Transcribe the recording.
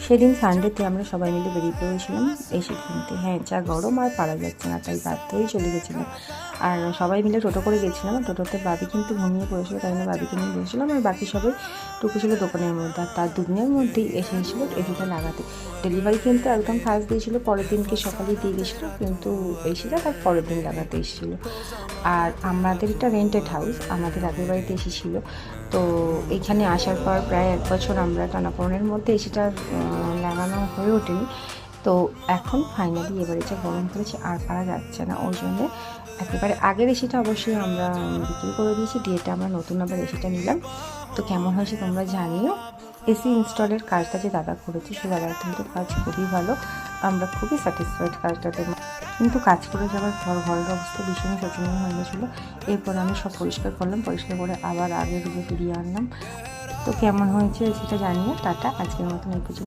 সেদিন সানডেতে আমরা সবাই মিলে বেরিয়ে পড়েছিলাম এসি কিনতে। হ্যাঁ, যা গরম আর পারা যাচ্ছে না, তাই বাধ্য হয়েই চলে গেছিলাম। আর সবাই মিলে টোটো করে গেছিলাম। টোটোতে বাবি কিন্তু ঘুমিয়ে পড়েছিল, তাই জন্য বাবিকে নিয়ে বসেছিলাম। আর বাকি সবাই ঢুকেছিল দোকানের মধ্যে। আর তার দুদিনের মধ্যেই এসে গেছিলো এসিটা লাগাতে। ডেলিভারি কিন্তু একদম ফার্স্ট দিয়েছিলো, পরের দিনকে সকালেই দিয়ে গেছিলো, কিন্তু এসিটা তার পরের দিন লাগাতে এসেছিলো। আর আমাদের এটা রেন্টেড হাউস, আমাদের আগের বাড়িতে এসি ছিল। তো এইখানে আসার পর প্রায় 1 বছর আমরা টানাপোড়েনের মধ্যে এসিটা লাগানো হয়ে ওঠেনি। তো এখন ফাইনালি এবারে যা গরম পড়েছে আর পারা যাচ্ছে না, ওই জন্যে একেবারে আগের এসিটা অবশ্যই আমরা বিক্রি করে দিয়েছি, ডিএটা আমরা নতুন আবার এসিটা নিলাম। তো কেমন হয়েছে তোমরা জানিও। এসি ইনস্টলের কাজটা যে দাদা করেছে, সে দাদার কিন্তু কাজ খুবই ভালো, আমরা খুবই স্যাটিসফাইড কাজটাতে। কিন্তু কাজ করে যাওয়ার পর ঘরের অবস্থা ভীষণই শোচনীয় হয়ে গেছিলো। এরপর আমি সব পরিষ্কার করলাম, পরিষ্কার করে আবার আগের রুমে ফিরিয়ে আনলাম। তো কেমন হয়েছে সেটা জানিও। টাটা, আজকের মতন এই পর্যন্ত।